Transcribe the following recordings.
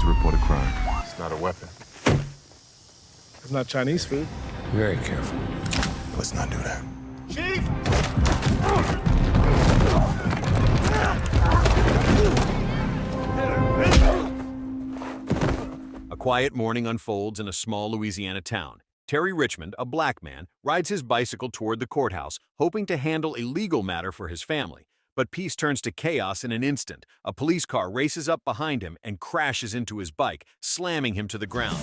to report a crime. It's not a weapon. It's not Chinese food. Very careful. Let's not do that. Chief! A quiet morning unfolds in a small Louisiana town. Terry Richmond, a black man, rides his bicycle toward the courthouse, hoping to handle a legal matter for his family. But peace turns to chaos in an instant. A police car races up behind him and crashes into his bike, slamming him to the ground.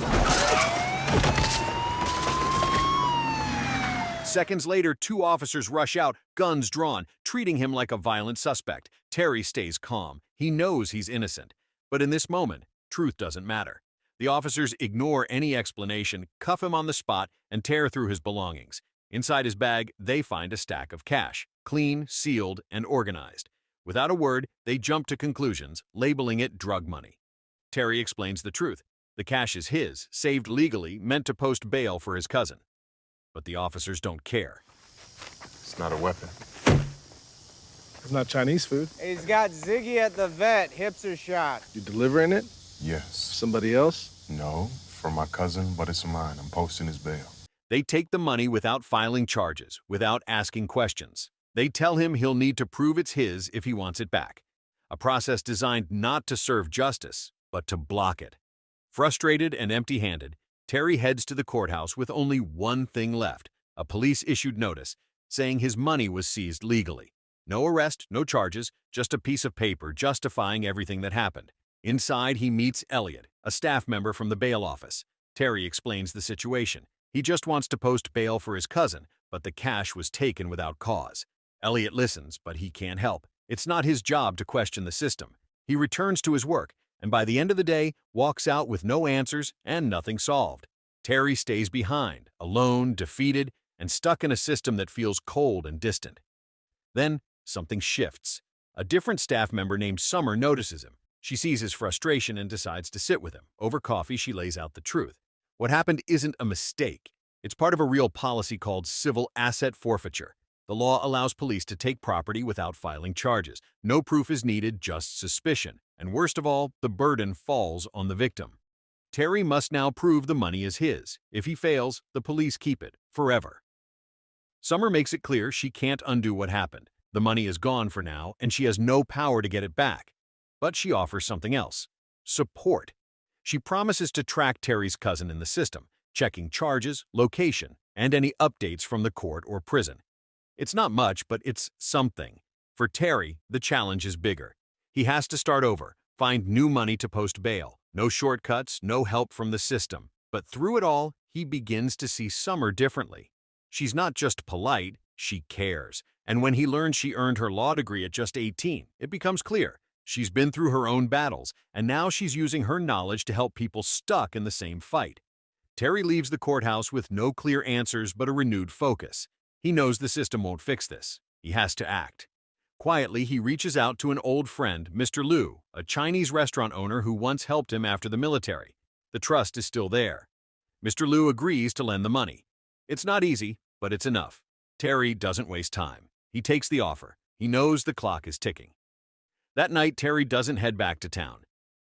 Seconds later, two officers rush out, guns drawn, treating him like a violent suspect. Terry stays calm. He knows he's innocent. But in this moment, truth doesn't matter. The officers ignore any explanation, cuff him on the spot, and tear through his belongings. Inside his bag, they find a stack of cash, clean, sealed, and organized. Without a word, they jump to conclusions, labeling it drug money. Terry explains the truth. The cash is his, saved legally, meant to post bail for his cousin. But the officers don't care. It's not a weapon. It's not Chinese food. He's got Ziggy at the vet. Hips are shot. You delivering it? Yes. Somebody else? No, for my cousin, but it's mine. I'm posting his bail. They take the money without filing charges, without asking questions. They tell him he'll need to prove it's his if he wants it back. A process designed not to serve justice, but to block it. Frustrated and empty-handed, Terry heads to the courthouse with only one thing left, a police-issued notice saying his money was seized legally. No arrest, no charges, just a piece of paper justifying everything that happened. Inside, he meets Elliot, a staff member from the bail office. Terry explains the situation. He just wants to post bail for his cousin, but the cash was taken without cause. Elliot listens, but he can't help. It's not his job to question the system. He returns to his work, and by the end of the day, walks out with no answers and nothing solved. Terry stays behind, alone, defeated, and stuck in a system that feels cold and distant. Then, something shifts. A different staff member named Summer notices him. She sees his frustration and decides to sit with him. Over coffee, she lays out the truth. What happened isn't a mistake. It's part of a real policy called civil asset forfeiture. The law allows police to take property without filing charges. No proof is needed, just suspicion. And worst of all, the burden falls on the victim. Terry must now prove the money is his. If he fails, the police keep it, forever. Summer makes it clear she can't undo what happened. The money is gone for now, and she has no power to get it back. But she offers something else: support. She promises to track Terry's cousin in the system, checking charges, location, and any updates from the court or prison. It's not much, but it's something. For Terry, the challenge is bigger. He has to start over, find new money to post bail. No shortcuts, no help from the system. But through it all, he begins to see Summer differently. She's not just polite, she cares. And when he learns she earned her law degree at just 18, it becomes clear. She's been through her own battles, and now she's using her knowledge to help people stuck in the same fight. Terry leaves the courthouse with no clear answers but a renewed focus. He knows the system won't fix this. He has to act. Quietly, he reaches out to an old friend, Mr. Liu, a Chinese restaurant owner who once helped him after the military. The trust is still there. Mr. Liu agrees to lend the money. It's not easy, but it's enough. Terry doesn't waste time. He takes the offer. He knows the clock is ticking. That night, Terry doesn't head back to town.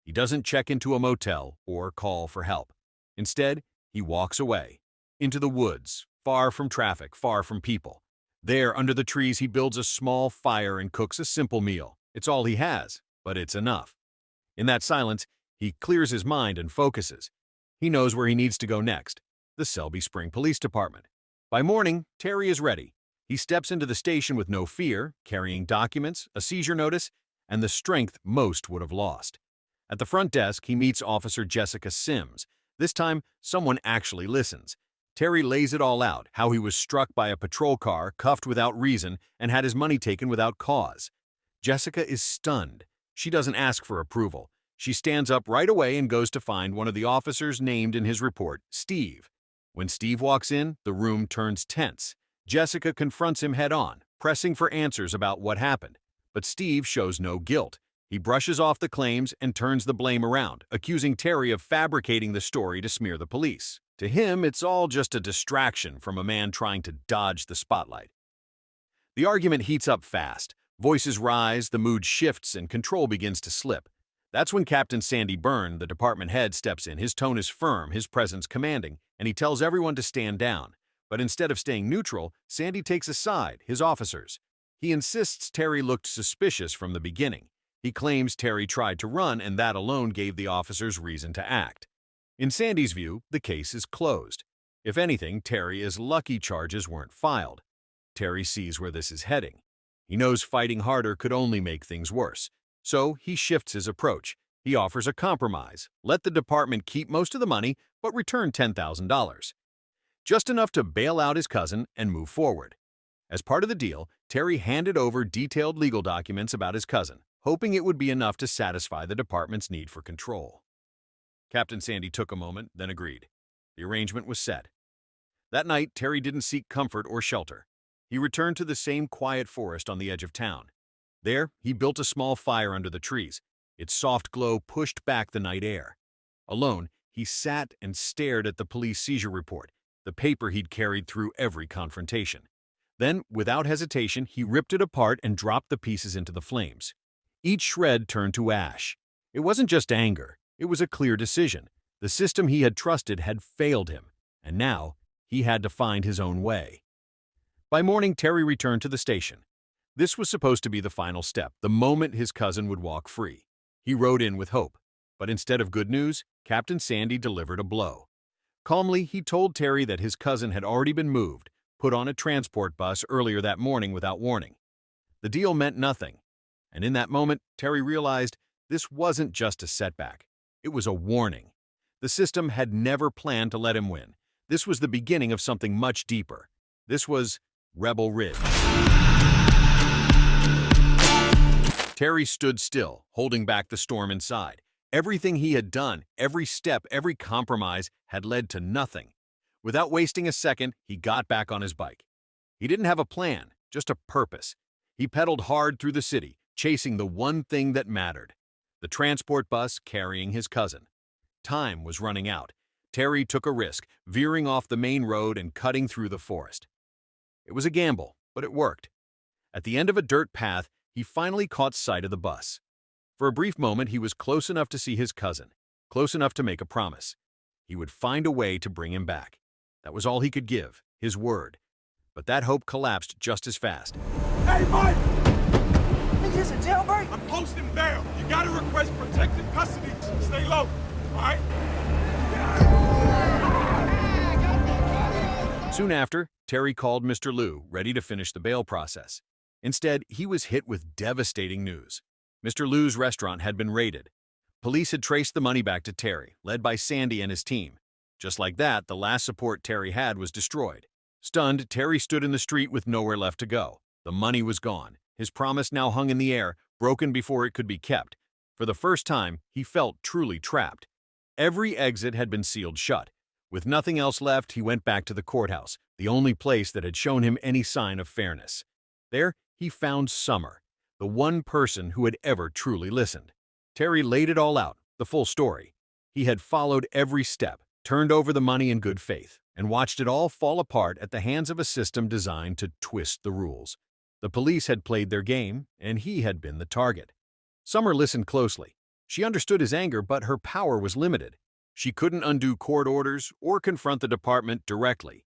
He doesn't check into a motel or call for help. Instead, he walks away, into the woods, far from traffic, far from people. There, under the trees, he builds a small fire and cooks a simple meal. It's all he has, but it's enough. In that silence, he clears his mind and focuses. He knows where he needs to go next: the Selby Spring Police Department. By morning, Terry is ready. He steps into the station with no fear, carrying documents, a seizure notice, and the strength most would have lost. At the front desk, he meets Officer Jessica Sims. This time, someone actually listens. Terry lays it all out, how he was struck by a patrol car, cuffed without reason, and had his money taken without cause. Jessica is stunned. She doesn't ask for approval. She stands up right away and goes to find one of the officers named in his report, Steve. When Steve walks in, the room turns tense. Jessica confronts him head-on, pressing for answers about what happened. But Steve shows no guilt. He brushes off the claims and turns the blame around, accusing Terry of fabricating the story to smear the police. To him, it's all just a distraction from a man trying to dodge the spotlight. The argument heats up fast. Voices rise, the mood shifts, and control begins to slip. That's when Captain Sandy Byrne, the department head, steps in. His tone is firm, his presence commanding, and he tells everyone to stand down. But instead of staying neutral, Sandy takes a side, his officers. He insists Terry looked suspicious from the beginning. He claims Terry tried to run, and that alone gave the officers reason to act. In Sandy's view, the case is closed. If anything, Terry is lucky charges weren't filed. Terry sees where this is heading. He knows fighting harder could only make things worse. So he shifts his approach. He offers a compromise. Let the department keep most of the money, but return $10,000. Just enough to bail out his cousin and move forward. As part of the deal, Terry handed over detailed legal documents about his cousin, hoping it would be enough to satisfy the department's need for control. Captain Sandy took a moment, then agreed. The arrangement was set. That night, Terry didn't seek comfort or shelter. He returned to the same quiet forest on the edge of town. There, he built a small fire under the trees. Its soft glow pushed back the night air. Alone, he sat and stared at the police seizure report, the paper he'd carried through every confrontation. Then, without hesitation, he ripped it apart and dropped the pieces into the flames. Each shred turned to ash. It wasn't just anger. It was a clear decision. The system he had trusted had failed him, and now he had to find his own way. By morning, Terry returned to the station. This was supposed to be the final step, the moment his cousin would walk free. He rode in with hope, but instead of good news, Captain Sandy delivered a blow. Calmly, he told Terry that his cousin had already been moved, put on a transport bus earlier that morning without warning. The deal meant nothing, and in that moment, Terry realized this wasn't just a setback. It was a warning. The system had never planned to let him win. This was the beginning of something much deeper. This was Rebel Ridge. Terry stood still, holding back the storm inside. Everything he had done, every step, every compromise had led to nothing. Without wasting a second, he got back on his bike. He didn't have a plan, just a purpose. He pedaled hard through the city, chasing the one thing that mattered: the transport bus carrying his cousin. Time was running out. Terry took a risk, veering off the main road and cutting through the forest. It was a gamble, but it worked. At the end of a dirt path, he finally caught sight of the bus. For a brief moment, he was close enough to see his cousin, close enough to make a promise. He would find a way to bring him back. That was all he could give, his word. But that hope collapsed just as fast. Hey, Mike! Is this a jailbreak? I'm posting bail. You gotta request protected custody. Stay low, all right? Soon after, Terry called Mr. Liu, ready to finish the bail process. Instead, he was hit with devastating news. Mr. Liu's restaurant had been raided. Police had traced the money back to Terry, led by Sandy and his team. Just like that, the last support Terry had was destroyed. Stunned, Terry stood in the street with nowhere left to go. The money was gone. His promise now hung in the air, broken before it could be kept. For the first time, he felt truly trapped. Every exit had been sealed shut. With nothing else left, he went back to the courthouse, the only place that had shown him any sign of fairness. There, he found Summer, the one person who had ever truly listened. Terry laid it all out, the full story. He had followed every step, turned over the money in good faith, and watched it all fall apart at the hands of a system designed to twist the rules. The police had played their game, and he had been the target. Summer listened closely. She understood his anger, but her power was limited. She couldn't undo court orders or confront the department directly.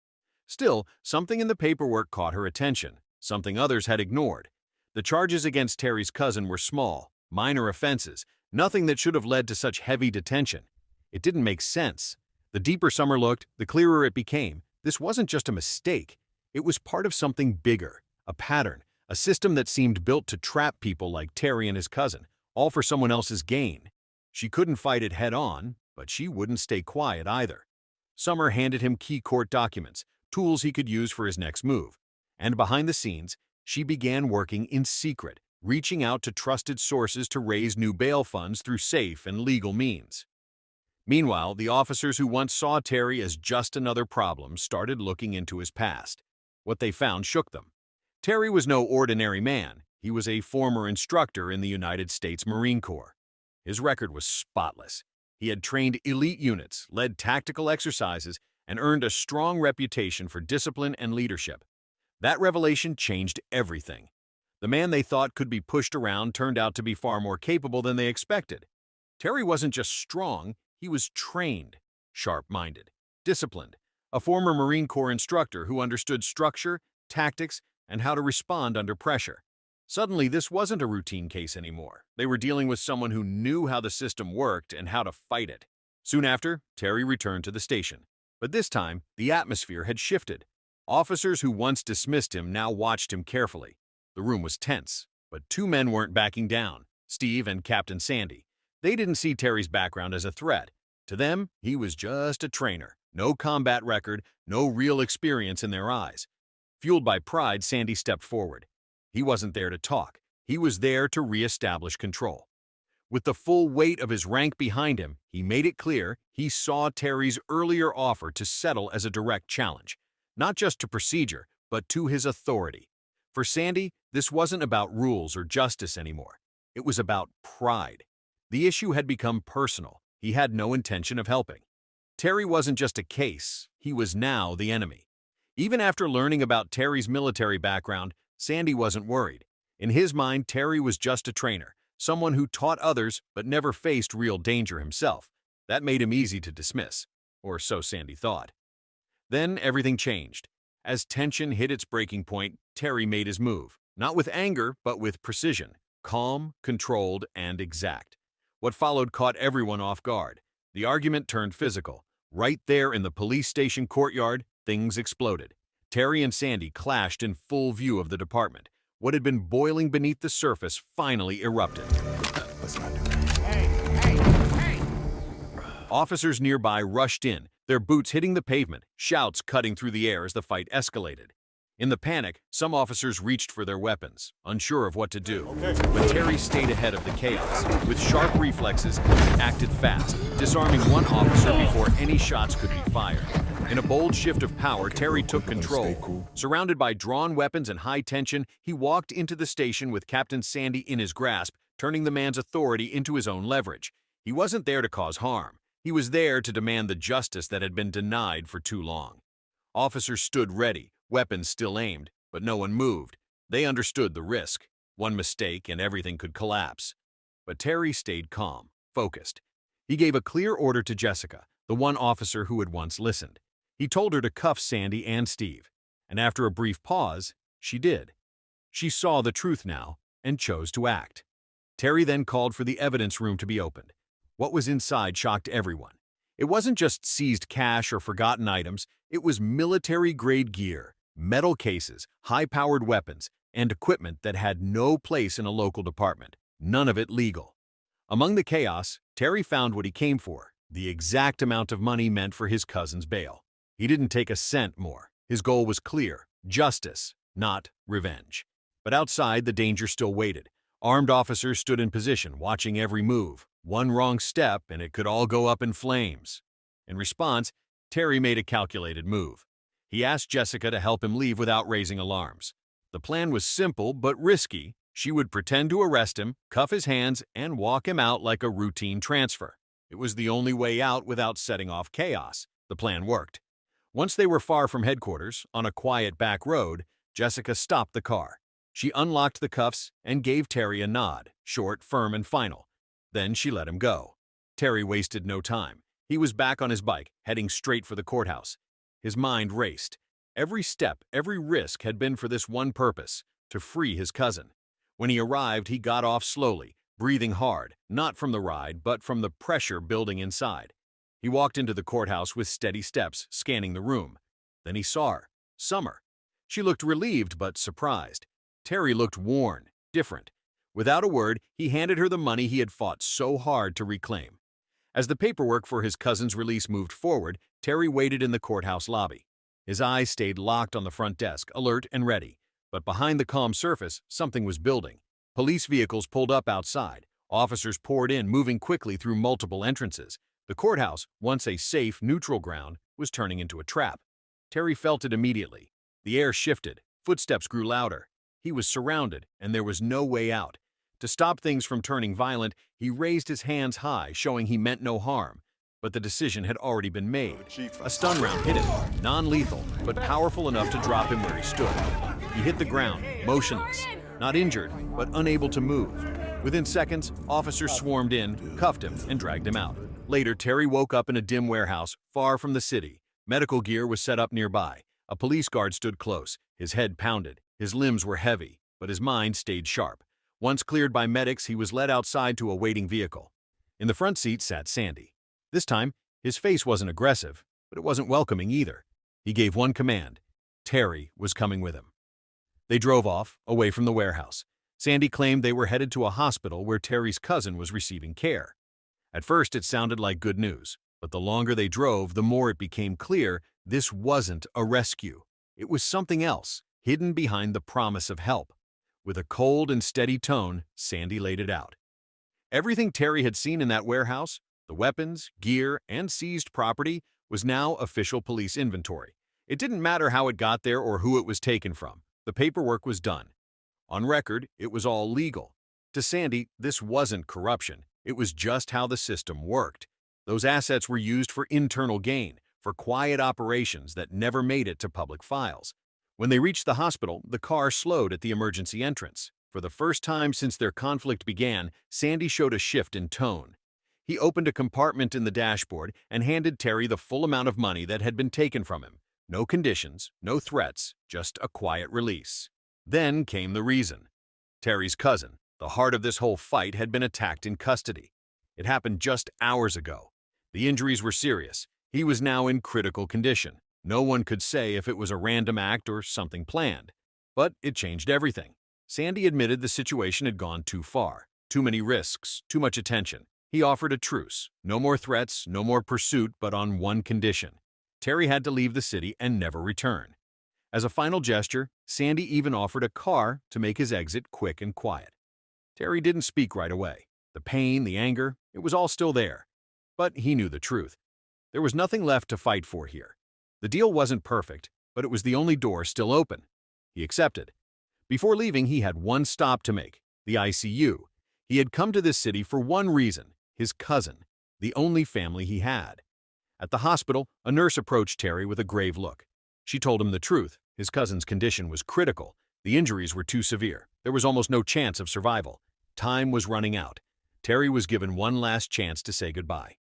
Still, something in the paperwork caught her attention, something others had ignored. The charges against Terry's cousin were small, minor offenses, nothing that should have led to such heavy detention. It didn't make sense. The deeper Summer looked, the clearer it became. This wasn't just a mistake. It was part of something bigger, a pattern, a system that seemed built to trap people like Terry and his cousin, all for someone else's gain. She couldn't fight it head-on, but she wouldn't stay quiet either. Summer handed him key court documents, tools he could use for his next move. And behind the scenes, she began working in secret, reaching out to trusted sources to raise new bail funds through safe and legal means. Meanwhile, the officers who once saw Terry as just another problem started looking into his past. What they found shook them. Terry was no ordinary man. He was a former instructor in the United States Marine Corps. His record was spotless. He had trained elite units, led tactical exercises, and earned a strong reputation for discipline and leadership. That revelation changed everything. The man they thought could be pushed around turned out to be far more capable than they expected. Terry wasn't just strong, he was trained, sharp-minded, disciplined, a former Marine Corps instructor who understood structure, tactics, and how to respond under pressure. Suddenly, this wasn't a routine case anymore. They were dealing with someone who knew how the system worked and how to fight it. Soon after, Terry returned to the station. But this time, the atmosphere had shifted. Officers who once dismissed him now watched him carefully. The room was tense, but two men weren't backing down, Steve and Captain Sandy. They didn't see Terry's background as a threat. To them, he was just a trainer. No combat record, no real experience in their eyes. Fueled by pride, Sandy stepped forward. He wasn't there to talk. He was there to reestablish control. With the full weight of his rank behind him, he made it clear he saw Terry's earlier offer to settle as a direct challenge, not just to procedure, but to his authority. For Sandy, this wasn't about rules or justice anymore. It was about pride. The issue had become personal. He had no intention of helping. Terry wasn't just a case, he was now the enemy. Even after learning about Terry's military background, Sandy wasn't worried. In his mind, Terry was just a trainer, someone who taught others but never faced real danger himself. That made him easy to dismiss, or so Sandy thought. Then everything changed. As tension hit its breaking point, Terry made his move, not with anger, but with precision, calm, controlled, and exact. What followed caught everyone off guard. The argument turned physical. Right there in the police station courtyard, things exploded. Terry and Sandy clashed in full view of the department. What had been boiling beneath the surface finally erupted. Let's not do that. Hey! Officers nearby rushed in, their boots hitting the pavement, shouts cutting through the air as the fight escalated. In the panic, some officers reached for their weapons, unsure of what to do. But Terry stayed ahead of the chaos. With sharp reflexes, he acted fast, disarming one officer before any shots could be fired. In a bold shift of power, Terry took control. Surrounded by drawn weapons and high tension, he walked into the station with Captain Sandy in his grasp, turning the man's authority into his own leverage. He wasn't there to cause harm. He was there to demand the justice that had been denied for too long. Officers stood ready, weapons still aimed, but no one moved. They understood the risk. One mistake and everything could collapse. But Terry stayed calm, focused. He gave a clear order to Jessica, the one officer who had once listened. He told her to cuff Sandy and Steve, and after a brief pause, she did. She saw the truth now and chose to act. Terry then called for the evidence room to be opened. What was inside shocked everyone. It wasn't just seized cash or forgotten items, it was military-grade gear, metal cases, high-powered weapons, and equipment that had no place in a local department, none of it legal. Among the chaos, Terry found what he came for, the exact amount of money meant for his cousin's bail. He didn't take a cent more. His goal was clear, justice, not revenge. But outside, the danger still waited. Armed officers stood in position, watching every move. One wrong step, and it could all go up in flames. In response, Terry made a calculated move. He asked Jessica to help him leave without raising alarms. The plan was simple but risky. She would pretend to arrest him, cuff his hands, and walk him out like a routine transfer. It was the only way out without setting off chaos. The plan worked. Once they were far from headquarters, on a quiet back road, Jessica stopped the car. She unlocked the cuffs and gave Terry a nod, short, firm, and final. Then she let him go. Terry wasted no time. He was back on his bike, heading straight for the courthouse. His mind raced. Every step, every risk had been for this one purpose, to free his cousin. When he arrived, he got off slowly, breathing hard, not from the ride, but from the pressure building inside. He walked into the courthouse with steady steps, scanning the room. Then he saw her, Summer. She looked relieved but surprised. Terry looked worn, different. Without a word, he handed her the money he had fought so hard to reclaim. As the paperwork for his cousin's release moved forward, Terry waited in the courthouse lobby. His eyes stayed locked on the front desk, alert and ready. But behind the calm surface, something was building. Police vehicles pulled up outside. Officers poured in, moving quickly through multiple entrances. The courthouse, once a safe, neutral ground, was turning into a trap. Terry felt it immediately. The air shifted. Footsteps grew louder. He was surrounded, and there was no way out. To stop things from turning violent, he raised his hands high, showing he meant no harm. But the decision had already been made. A stun round hit him, non-lethal, but powerful enough to drop him where he stood. He hit the ground, motionless, not injured, but unable to move. Within seconds, officers swarmed in, cuffed him, and dragged him out. Later, Terry woke up in a dim warehouse far from the city. Medical gear was set up nearby. A police guard stood close. His head pounded. His limbs were heavy, but his mind stayed sharp. Once cleared by medics, he was led outside to a waiting vehicle. In the front seat sat Sandy. This time, his face wasn't aggressive, but it wasn't welcoming either. He gave one command. Terry was coming with him. They drove off, away from the warehouse. Sandy claimed they were headed to a hospital where Terry's cousin was receiving care. At first, it sounded like good news, but the longer they drove, the more it became clear this wasn't a rescue. It was something else, hidden behind the promise of help. With a cold and steady tone, Sandy laid it out. Everything Terry had seen in that warehouse, the weapons, gear, and seized property, was now official police inventory. It didn't matter how it got there or who it was taken from. The paperwork was done. On record, it was all legal. To Sandy, this wasn't corruption. It was just how the system worked. Those assets were used for internal gain, for quiet operations that never made it to public files. When they reached the hospital, the car slowed at the emergency entrance. For the first time since their conflict began, Sandy showed a shift in tone. He opened a compartment in the dashboard and handed Terry the full amount of money that had been taken from him. No conditions, no threats, just a quiet release. Then came the reason. Terry's cousin, the heart of this whole fight, had been attacked in custody. It happened just hours ago. The injuries were serious. He was now in critical condition. No one could say if it was a random act or something planned. But it changed everything. Sandy admitted the situation had gone too far. Too many risks, too much attention. He offered a truce. No more threats, no more pursuit, but on one condition. Terry had to leave the city and never return. As a final gesture, Sandy even offered a car to make his exit quick and quiet. Terry didn't speak right away. The pain, the anger, it was all still there. But he knew the truth. There was nothing left to fight for here. The deal wasn't perfect, but it was the only door still open. He accepted. Before leaving, he had one stop to make, the ICU. He had come to this city for one reason, his cousin, the only family he had. At the hospital, a nurse approached Terry with a grave look. She told him the truth. His cousin's condition was critical. The injuries were too severe. There was almost no chance of survival. Time was running out. Terry was given one last chance to say goodbye.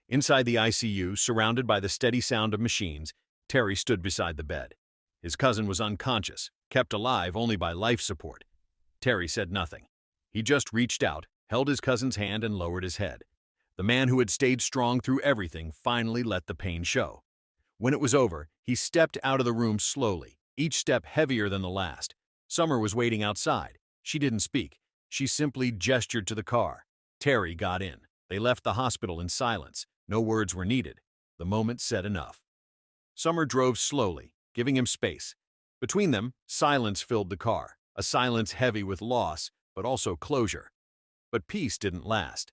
Inside the ICU, surrounded by the steady sound of machines, Terry stood beside the bed. His cousin was unconscious, kept alive only by life support. Terry said nothing. He just reached out, held his cousin's hand, and lowered his head. The man who had stayed strong through everything finally let the pain show. When it was over, he stepped out of the room slowly, each step heavier than the last. Summer was waiting outside. She didn't speak. She simply gestured to the car. Terry got in. They left the hospital in silence. No words were needed. The moment said enough. Summer drove slowly, giving him space. Between them, silence filled the car, a silence heavy with loss, but also closure. But peace didn't last.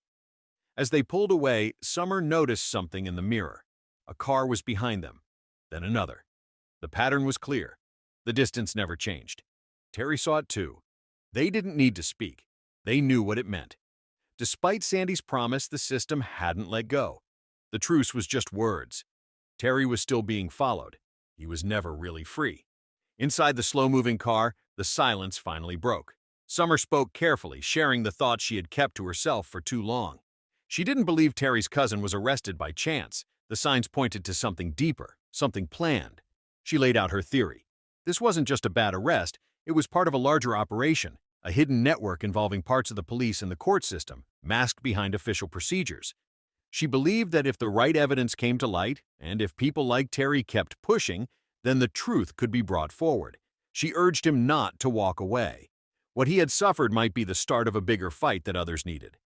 As they pulled away, Summer noticed something in the mirror. A car was behind them, then another. The pattern was clear. The distance never changed. Terry saw it too. They didn't need to speak. They knew what it meant. Despite Sandy's promise, the system hadn't let go. The truce was just words. Terry was still being followed. He was never really free. Inside the slow-moving car, the silence finally broke. Summer spoke carefully, sharing the thoughts she had kept to herself for too long. She didn't believe Terry's cousin was arrested by chance. The signs pointed to something deeper, something planned. She laid out her theory. This wasn't just a bad arrest, it was part of a larger operation, a hidden network involving parts of the police and the court system, masked behind official procedures. She believed that if the right evidence came to light, and if people like Terry kept pushing, then the truth could be brought forward. She urged him not to walk away. What he had suffered might be the start of a bigger fight that others needed.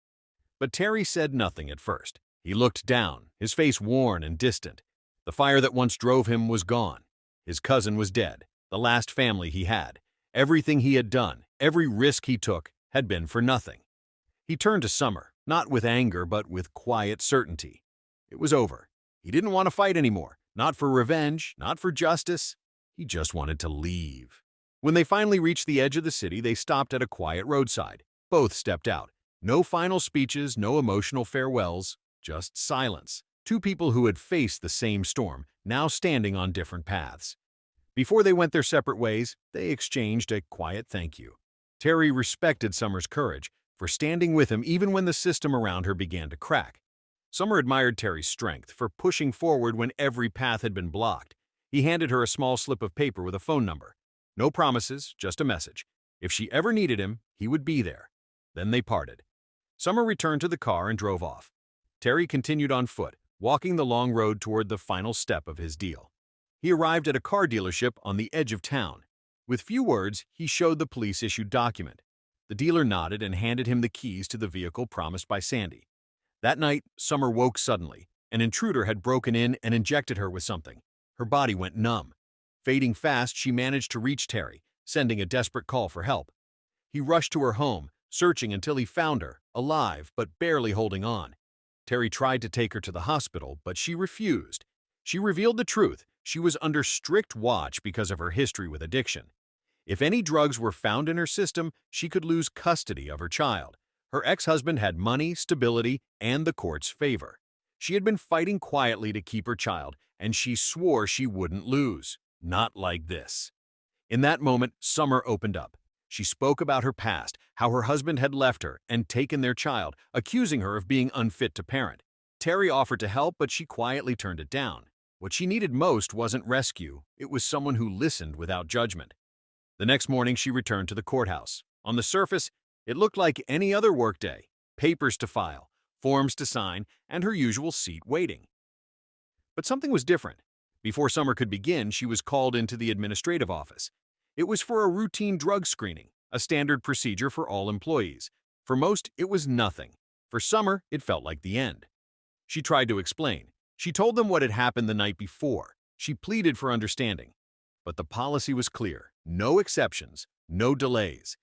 But Terry said nothing at first. He looked down, his face worn and distant. The fire that once drove him was gone. His cousin was dead, the last family he had. Everything he had done, every risk he took, had been for nothing. He turned to Summer, not with anger but with quiet certainty. It was over. He didn't want to fight anymore, not for revenge, not for justice. He just wanted to leave. When they finally reached the edge of the city, they stopped at a quiet roadside. Both stepped out. No final speeches, no emotional farewells, just silence. Two people who had faced the same storm, now standing on different paths. Before they went their separate ways, they exchanged a quiet thank you. Terry respected Summer's courage, for standing with him even when the system around her began to crack. Summer admired Terry's strength for pushing forward when every path had been blocked. He handed her a small slip of paper with a phone number. No promises, just a message. If she ever needed him, he would be there. Then they parted. Summer returned to the car and drove off. Terry continued on foot, walking the long road toward the final step of his deal. He arrived at a car dealership on the edge of town. With few words, he showed the police-issued document. The dealer nodded and handed him the keys to the vehicle promised by Sandy. That night, Summer woke suddenly. An intruder had broken in and injected her with something. Her body went numb. Fading fast, she managed to reach Terry, sending a desperate call for help. He rushed to her home, searching until he found her, alive but barely holding on. Terry tried to take her to the hospital, but she refused. She revealed the truth. She was under strict watch because of her history with addiction. If any drugs were found in her system, she could lose custody of her child. Her ex-husband had money, stability, and the court's favor. She had been fighting quietly to keep her child, and she swore she wouldn't lose. Not like this. In that moment, Summer opened up. She spoke about her past, how her husband had left her and taken their child, accusing her of being unfit to parent. Terry offered to help, but she quietly turned it down. What she needed most wasn't rescue, it was someone who listened without judgment. The next morning, she returned to the courthouse. On the surface, it looked like any other workday. Papers to file, forms to sign, and her usual seat waiting. But something was different. Before Summer could begin, she was called into the administrative office. It was for a routine drug screening, a standard procedure for all employees. For most, it was nothing. For Summer, it felt like the end. She tried to explain. She told them what had happened the night before. She pleaded for understanding. But the policy was clear. No exceptions, no delays.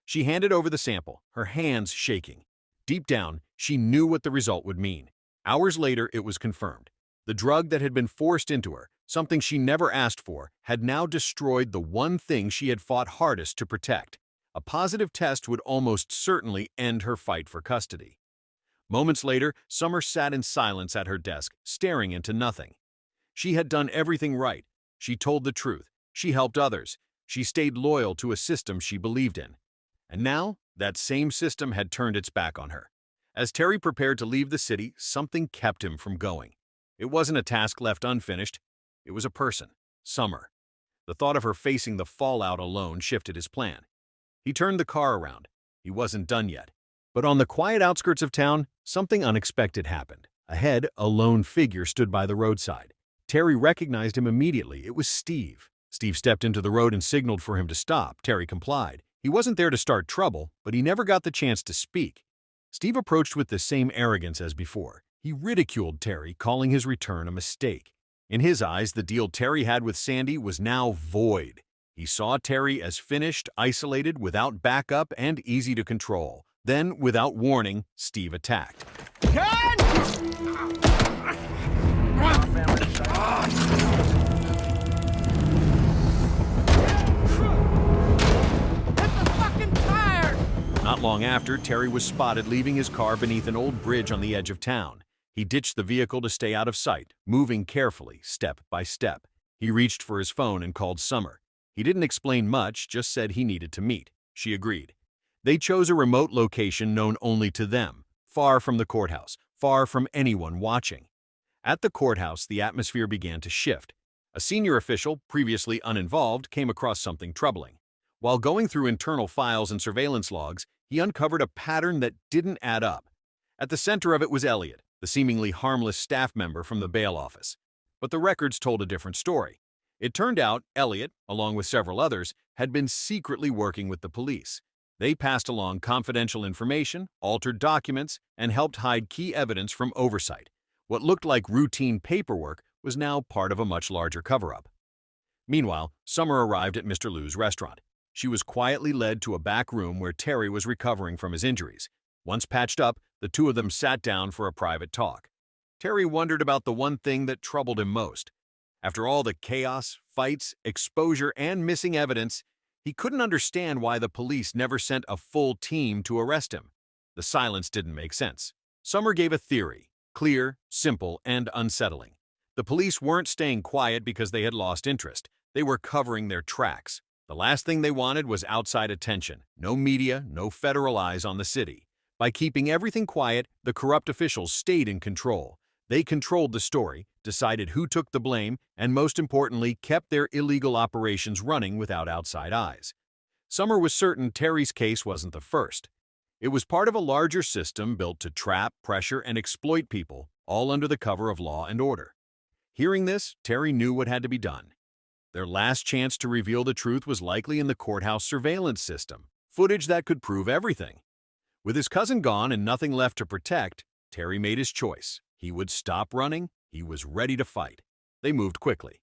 She handed over the sample, her hands shaking. Deep down, she knew what the result would mean. Hours later, it was confirmed. The drug that had been forced into her, something she never asked for, had now destroyed the one thing she had fought hardest to protect. A positive test would almost certainly end her fight for custody. Moments later, Summer sat in silence at her desk, staring into nothing. She had done everything right. She told the truth. She helped others. She stayed loyal to a system she believed in. And now, that same system had turned its back on her. As Terry prepared to leave the city, something kept him from going. It wasn't a task left unfinished. It was a person, Summer. The thought of her facing the fallout alone shifted his plan. He turned the car around. He wasn't done yet. But on the quiet outskirts of town, something unexpected happened. Ahead, a lone figure stood by the roadside. Terry recognized him immediately. It was Steve. Steve stepped into the road and signaled for him to stop. Terry complied. He wasn't there to start trouble, but he never got the chance to speak. Steve approached with the same arrogance as before. He ridiculed Terry, calling his return a mistake. In his eyes, the deal Terry had with Sandy was now void. He saw Terry as finished, isolated, without backup, and easy to control. Then, without warning, Steve attacked. Not long after, Terry was spotted leaving his car beneath an old bridge on the edge of town. He ditched the vehicle to stay out of sight, moving carefully, step by step. He reached for his phone and called Summer. He didn't explain much, just said he needed to meet. She agreed. They chose a remote location known only to them, far from the courthouse, far from anyone watching. At the courthouse, the atmosphere began to shift. A senior official, previously uninvolved, came across something troubling. While going through internal files and surveillance logs, he uncovered a pattern that didn't add up. At the center of it was Elliot, the seemingly harmless staff member from the bail office. But the records told a different story. It turned out Elliot, along with several others, had been secretly working with the police. They passed along confidential information, altered documents, and helped hide key evidence from oversight. What looked like routine paperwork was now part of a much larger cover-up. Meanwhile, Summer arrived at Mr. Liu's restaurant. She was quietly led to a back room where Terry was recovering from his injuries. Once patched up, the two of them sat down for a private talk. Terry wondered about the one thing that troubled him most. After all the chaos, fights, exposure, and missing evidence, he couldn't understand why the police never sent a full team to arrest him. The silence didn't make sense. Summer gave a theory, clear, simple, and unsettling. The police weren't staying quiet because they had lost interest. They were covering their tracks. The last thing they wanted was outside attention. No media, no federal eyes on the city. By keeping everything quiet, the corrupt officials stayed in control. They controlled the story, decided who took the blame, and most importantly, kept their illegal operations running without outside eyes. Summer was certain Terry's case wasn't the first. It was part of a larger system built to trap, pressure, and exploit people, all under the cover of law and order. Hearing this, Terry knew what had to be done. Their last chance to reveal the truth was likely in the courthouse surveillance system, footage that could prove everything. With his cousin gone and nothing left to protect, Terry made his choice. He would stop running. He was ready to fight. They moved quickly.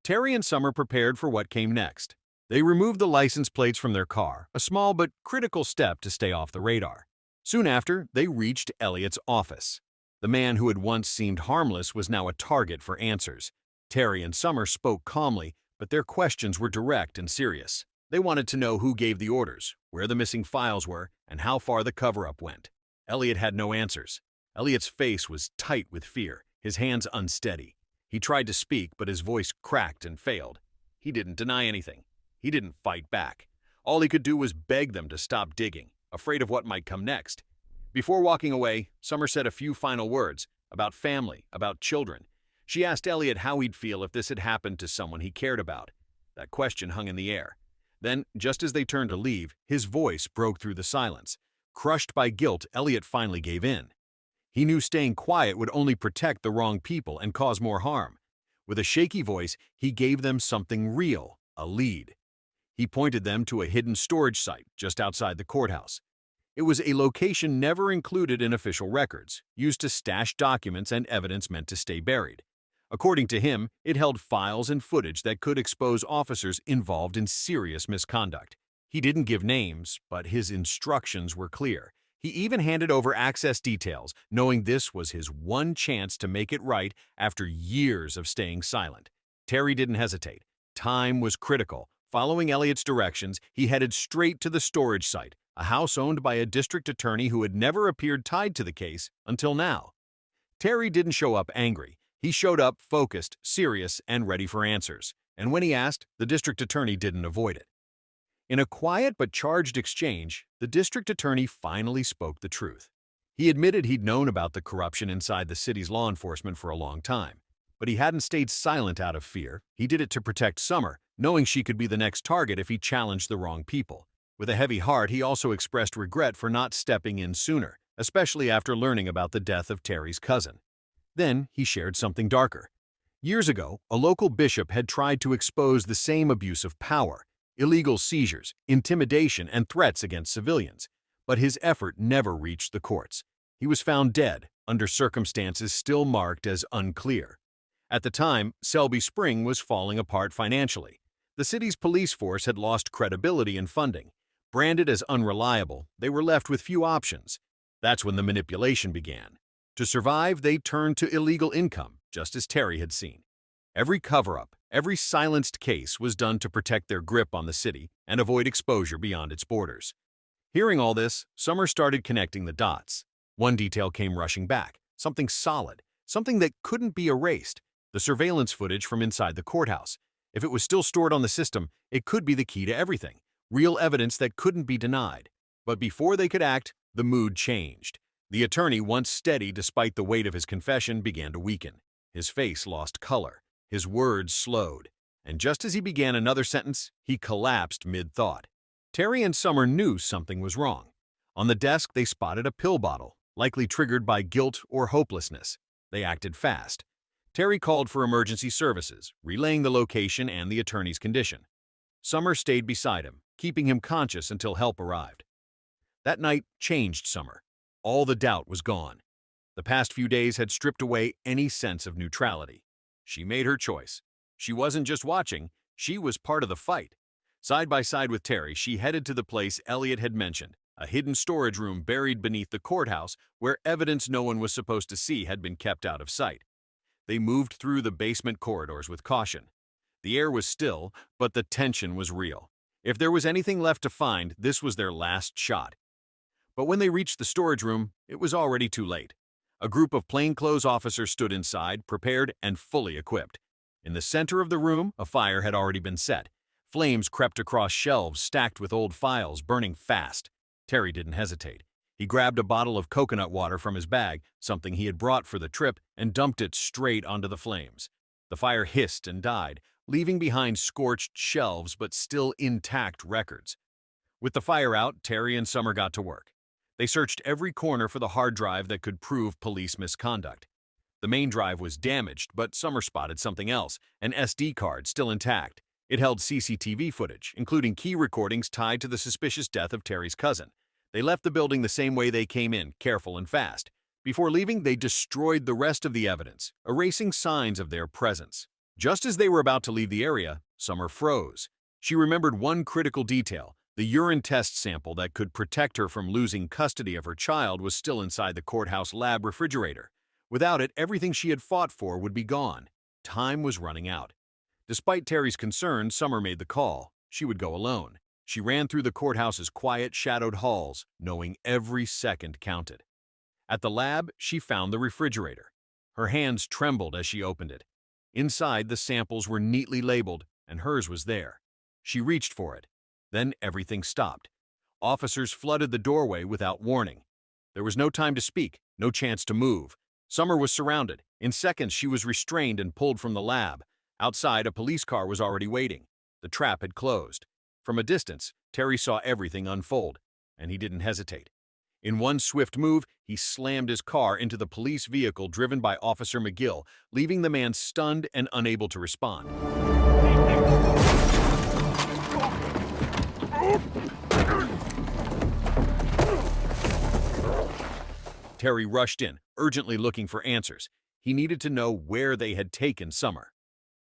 Terry and Summer prepared for what came next. They removed the license plates from their car, a small but critical step to stay off the radar. Soon after, they reached Elliot's office. The man who had once seemed harmless was now a target for answers. Terry and Summer spoke calmly, but their questions were direct and serious. They wanted to know who gave the orders, where the missing files were, and how far the cover-up went. Elliot had no answers. Elliot's face was tight with fear, his hands unsteady. He tried to speak, but his voice cracked and failed. He didn't deny anything. He didn't fight back. All he could do was beg them to stop digging, afraid of what might come next. Before walking away, Summer said a few final words about family, about children. She asked Elliot how he'd feel if this had happened to someone he cared about. That question hung in the air. Then, just as they turned to leave, his voice broke through the silence. Crushed by guilt, Elliot finally gave in. He knew staying quiet would only protect the wrong people and cause more harm. With a shaky voice, he gave them something real, a lead. He pointed them to a hidden storage site just outside the courthouse. It was a location never included in official records, used to stash documents and evidence meant to stay buried. According to him, it held files and footage that could expose officers involved in serious misconduct. He didn't give names, but his instructions were clear. He even handed over access details, knowing this was his one chance to make it right after years of staying silent. Terry didn't hesitate. Time was critical. Following Elliot's directions, he headed straight to the storage site, a house owned by a district attorney who had never appeared tied to the case until now. Terry didn't show up angry. He showed up focused, serious, and ready for answers. And when he asked, the district attorney didn't avoid it. In a quiet but charged exchange, the district attorney finally spoke the truth. He admitted he'd known about the corruption inside the city's law enforcement for a long time. But he hadn't stayed silent out of fear. He did it to protect Summer, knowing she could be the next target if he challenged the wrong people. With a heavy heart, he also expressed regret for not stepping in sooner, especially after learning about the death of Terry's cousin. Then he shared something darker. Years ago, a local bishop had tried to expose the same abuse of power, illegal seizures, intimidation, and threats against civilians. But his effort never reached the courts. He was found dead, under circumstances still marked as unclear. At the time, Selby Spring was falling apart financially. The city's police force had lost credibility and funding. Branded as unreliable, they were left with few options. That's when the manipulation began. To survive, they turned to illegal income, just as Terry had seen. Every cover-up, every silenced case was done to protect their grip on the city and avoid exposure beyond its borders. Hearing all this, Summer started connecting the dots. One detail came rushing back, something solid, something that couldn't be erased, the surveillance footage from inside the courthouse. If it was still stored on the system, it could be the key to everything, real evidence that couldn't be denied. But before they could act, the mood changed. The attorney, once steady despite the weight of his confession, began to weaken. His face lost color. His words slowed. And just as he began another sentence, he collapsed mid-thought. Terry and Summer knew something was wrong. On the desk, they spotted a pill bottle, likely triggered by guilt or hopelessness. They acted fast. Terry called for emergency services, relaying the location and the attorney's condition. Summer stayed beside him, keeping him conscious until help arrived. That night changed Summer. All the doubt was gone. The past few days had stripped away any sense of neutrality. She made her choice. She wasn't just watching, she was part of the fight. Side by side with Terry, she headed to the place Elliot had mentioned, a hidden storage room buried beneath the courthouse where evidence no one was supposed to see had been kept out of sight. They moved through the basement corridors with caution. The air was still, but the tension was real. If there was anything left to find, this was their last shot. But when they reached the storage room, it was already too late. A group of plainclothes officers stood inside, prepared and fully equipped. In the center of the room, a fire had already been set. Flames crept across shelves stacked with old files, burning fast. Terry didn't hesitate. He grabbed a bottle of coconut water from his bag, something he had brought for the trip, and dumped it straight onto the flames. The fire hissed and died, leaving behind scorched shelves but still intact records. With the fire out, Terry and Summer got to work. They searched every corner for the hard drive that could prove police misconduct. The main drive was damaged, but Summer spotted something else, an SD card still intact. It held CCTV footage, including key recordings tied to the suspicious death of Terry's cousin. They left the building the same way they came in, careful and fast. Before leaving, they destroyed the rest of the evidence, erasing signs of their presence. Just as they were about to leave the area, Summer froze. She remembered one critical detail. The urine test sample that could protect her from losing custody of her child was still inside the courthouse lab refrigerator. Without it, everything she had fought for would be gone. Time was running out. Despite Terry's concern, Summer made the call. She would go alone. She ran through the courthouse's quiet, shadowed halls, knowing every second counted. At the lab, she found the refrigerator. Her hands trembled as she opened it. Inside, the samples were neatly labeled, and hers was there. She reached for it. Then everything stopped. Officers flooded the doorway without warning. There was no time to speak, no chance to move. Summer was surrounded. In seconds, she was restrained and pulled from the lab. Outside, a police car was already waiting. The trap had closed. From a distance, Terry saw everything unfold, and he didn't hesitate. In one swift move, he slammed his car into the police vehicle driven by Officer McGill, leaving the man stunned and unable to respond. Terry rushed in, urgently looking for answers. He needed to know where they had taken Summer.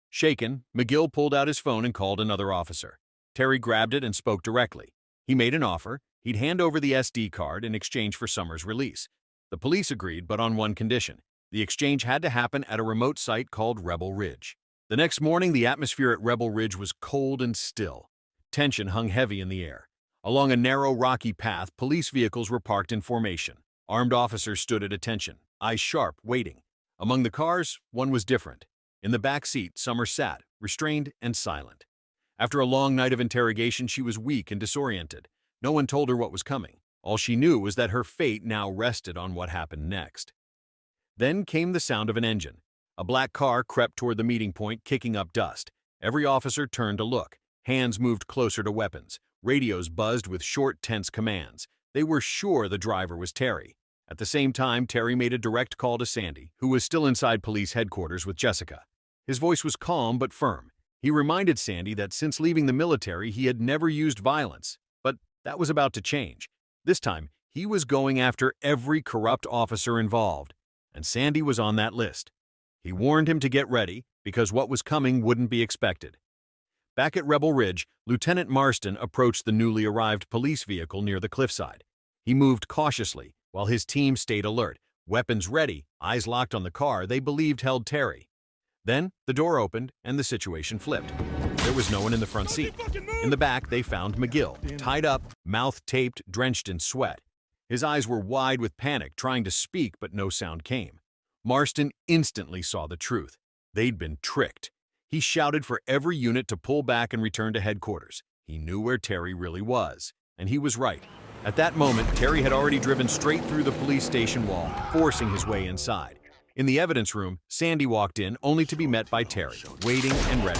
Shaken, McGill pulled out his phone and called another officer. Terry grabbed it and spoke directly. He made an offer. He'd hand over the SD card in exchange for Summer's release. The police agreed, but on one condition. The exchange had to happen at a remote site called Rebel Ridge. The next morning, the atmosphere at Rebel Ridge was cold and still. Tension hung heavy in the air. Along a narrow, rocky path, police vehicles were parked in formation. Armed officers stood at attention, eyes sharp, waiting. Among the cars, one was different. In the back seat, Summer sat, restrained and silent. After a long night of interrogation, she was weak and disoriented. No one told her what was coming. All she knew was that her fate now rested on what happened next. Then came the sound of an engine. A black car crept toward the meeting point, kicking up dust. Every officer turned to look. Hands moved closer to weapons. Radios buzzed with short, tense commands. They were sure the driver was Terry. At the same time, Terry made a direct call to Sandy, who was still inside police headquarters with Jessica. His voice was calm but firm. He reminded Sandy that since leaving the military, he had never used violence. But that was about to change. This time, he was going after every corrupt officer involved, and Sandy was on that list. He warned him to get ready, because what was coming wouldn't be expected. Back at Rebel Ridge, Lieutenant Marston approached the newly arrived police vehicle near the cliffside. He moved cautiously, while his team stayed alert, weapons ready, eyes locked on the car they believed held Terry. Then, the door opened, and the situation flipped. There was no one in the front seat. In the back, they found McGill, tied up, mouth taped, drenched in sweat. His eyes were wide with panic, trying to speak, but no sound came. Marston instantly saw the truth. They'd been tricked. He shouted for every unit to pull back and return to headquarters. He knew where Terry really was, and he was right. At that moment, Terry had already driven straight through the police station wall, forcing his way inside. In the evidence room, Sandy walked in only to be met by Terry, waiting and ready.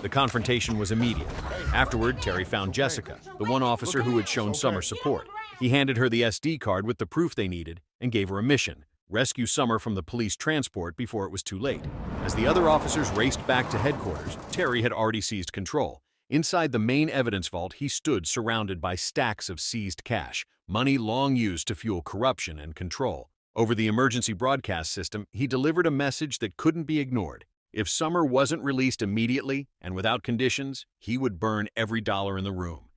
The confrontation was immediate. Afterward, Terry found Jessica, the one officer who had shown Summer support. He handed her the SD card with the proof they needed and gave her a mission: rescue Summer from the police transport before it was too late. As the other officers raced back to headquarters, Terry had already seized control. Inside the main evidence vault, he stood surrounded by stacks of seized cash, money long used to fuel corruption and control. Over the emergency broadcast system, he delivered a message that couldn't be ignored. If Summer wasn't released immediately and without conditions, he would burn every dollar in the room.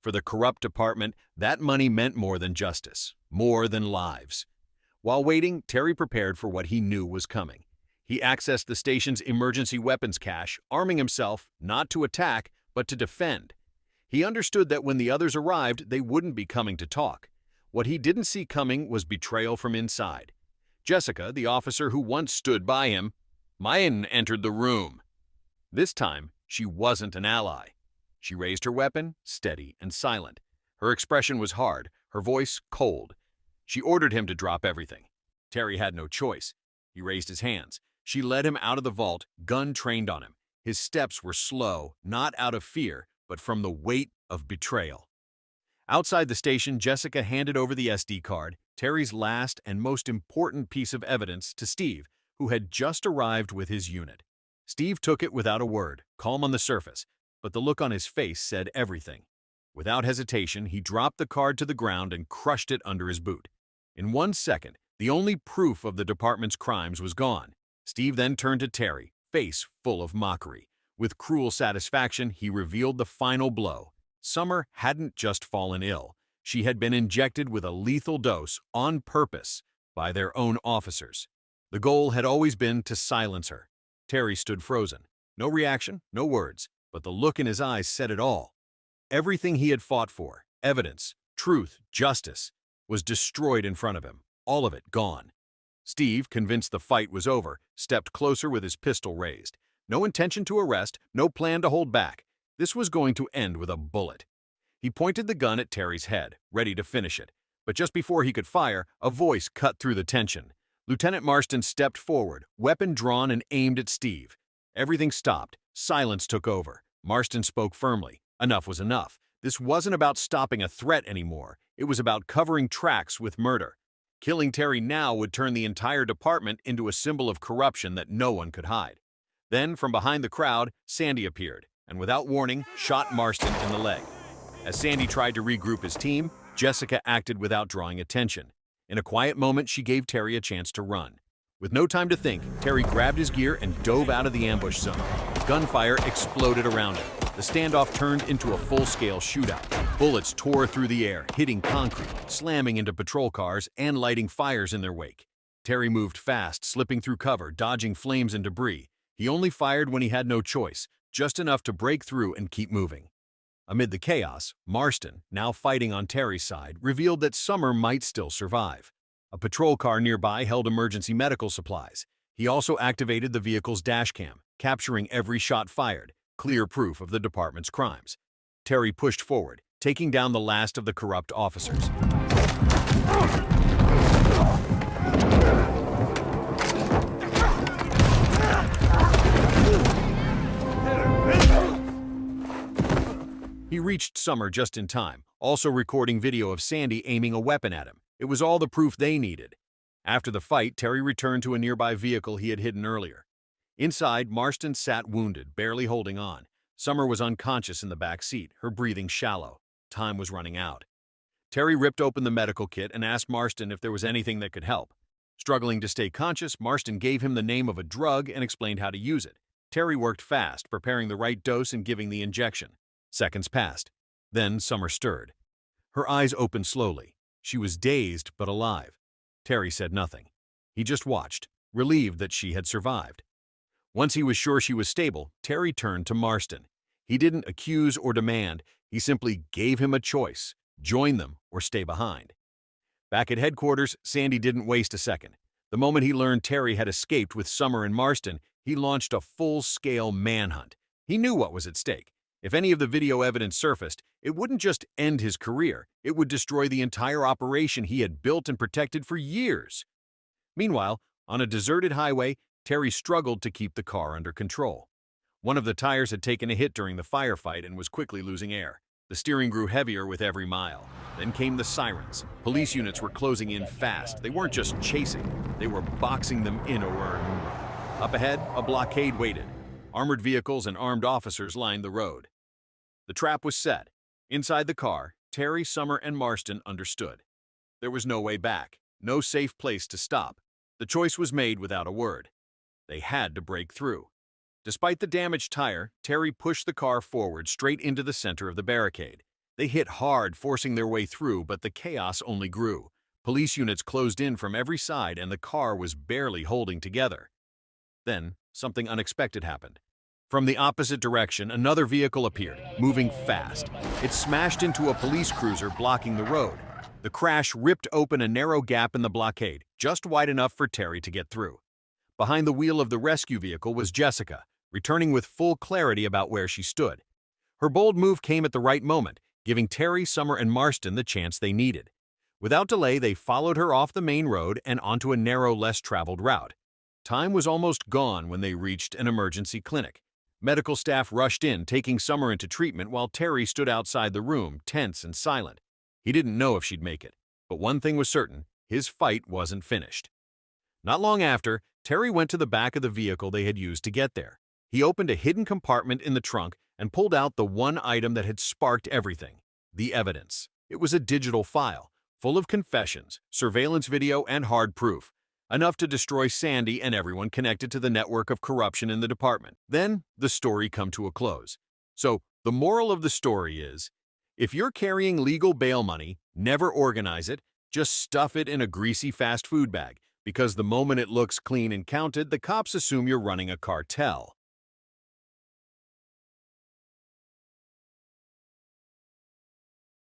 For the corrupt department, that money meant more than justice, more than lives. While waiting, Terry prepared for what he knew was coming. He accessed the station's emergency weapons cache, arming himself not to attack, but to defend. He understood that when the others arrived, they wouldn't be coming to talk. What he didn't see coming was betrayal from inside. Jessica, the officer who once stood by him, entered the room. This time, she wasn't an ally. She raised her weapon, steady and silent. Her expression was hard, her voice cold. She ordered him to drop everything. Terry had no choice. He raised his hands. She led him out of the vault, gun trained on him. His steps were slow, not out of fear, but from the weight of betrayal. Outside the station, Jessica handed over the SD card, Terry's last and most important piece of evidence, to Steve, who had just arrived with his unit. Steve took it without a word, calm on the surface, but the look on his face said everything. Without hesitation, he dropped the card to the ground and crushed it under his boot. In 1 second, the only proof of the department's crimes was gone. Steve then turned to Terry, face full of mockery. With cruel satisfaction, he revealed the final blow. Summer hadn't just fallen ill. She had been injected with a lethal dose on purpose by their own officers. The goal had always been to silence her. Terry stood frozen. No reaction, no words, but the look in his eyes said it all. Everything he had fought for, evidence, truth, justice, was destroyed in front of him, all of it gone. Steve, convinced the fight was over, stepped closer with his pistol raised. No intention to arrest, no plan to hold back. This was going to end with a bullet. He pointed the gun at Terry's head, ready to finish it. But just before he could fire, a voice cut through the tension. Lieutenant Marston stepped forward, weapon drawn and aimed at Steve. Everything stopped. Silence took over. Marston spoke firmly. Enough was enough. This wasn't about stopping a threat anymore. It was about covering tracks with murder. Killing Terry now would turn the entire department into a symbol of corruption that no one could hide. Then, from behind the crowd, Sandy appeared, and without warning, shot Marston in the leg. As Sandy tried to regroup his team, Jessica acted without drawing attention. In a quiet moment, she gave Terry a chance to run. With no time to think, Terry grabbed his gear and dove out of the ambush zone. Gunfire exploded around him. The standoff turned into a full-scale shootout. Bullets tore through the air, hitting concrete, slamming into patrol cars, and lighting fires in their wake. Terry moved fast, slipping through cover, dodging flames and debris. He only fired when he had no choice, just enough to break through and keep moving. Amid the chaos, Marston, now fighting on Terry's side, revealed that Summer might still survive. A patrol car nearby held emergency medical supplies. He also activated the vehicle's dashcam, capturing every shot fired, clear proof of the department's crimes. Terry pushed forward, taking down the last of the corrupt officers. He reached Summer just in time, also recording video of Sandy aiming a weapon at him. It was all the proof they needed. After the fight, Terry returned to a nearby vehicle he had hidden earlier. Inside, Marston sat wounded, barely holding on. Summer was unconscious in the back seat, her breathing shallow. Time was running out. Terry ripped open the medical kit and asked Marston if there was anything that could help. Struggling to stay conscious, Marston gave him the name of a drug and explained how to use it. Terry worked fast, preparing the right dose and giving the injection. Seconds passed. Then Summer stirred. Her eyes opened slowly. She was dazed but alive. Terry said nothing. He just watched, relieved that she had survived. Once he was sure she was stable, Terry turned to Marston. He didn't accuse or demand. He simply gave him a choice: join them or stay behind. Back at headquarters, Sandy didn't waste a second. The moment he learned Terry had escaped with Summer and Marston, he launched a full-scale manhunt. He knew what was at stake. If any of the video evidence surfaced, it wouldn't just end his career, it would destroy the entire operation he had built and protected for years. Meanwhile, on a deserted highway, Terry struggled to keep the car under control. One of the tires had taken a hit during the firefight and was quickly losing air. The steering grew heavier with every mile. Then came the sirens. Police units were closing in fast. They weren't just chasing, they were boxing them in or up ahead, a blockade waited. Armored vehicles and armed officers lined the road. The trap was set. Inside the car, Terry, Summer, and Marston understood. There was no way back, no safe place to stop. The choice was made without a word. They had to break through. Despite the damaged tire, Terry pushed the car forward straight into the center of the barricade. They hit hard, forcing their way through, but the chaos only grew. Police units closed in from every side, and the car was barely holding together. Then, something unexpected happened. From the opposite direction, another vehicle appeared, moving fast. It smashed into a police cruiser blocking the road. The crash ripped open a narrow gap in the blockade, just wide enough for Terry to get through. Behind the wheel of the rescue vehicle was Jessica, returning with full clarity about where she stood. Her bold move came at the right moment, giving Terry, Summer, and Marston the chance they needed. Without delay, they followed her off the main road and onto a narrow, less traveled route. Time was almost gone when they reached an emergency clinic. Medical staff rushed in, taking Summer into treatment while Terry stood outside the room, tense and silent. He didn't know if she'd make it, but one thing was certain: his fight wasn't finished. Not long after, Terry went to the back of the vehicle they had used to get there. He opened a hidden compartment in the trunk and pulled out the one item that had sparked everything: the evidence. It was a digital file, full of confessions, surveillance video, and hard proof, enough to destroy Sandy and everyone connected to the network of corruption in the department. Then, the story come to a close. So, the moral of the story is, if you're carrying legal bail money, never organize it, just stuff it in a greasy fast food bag, because the moment it looks clean and counted, the cops assume you're running a cartel.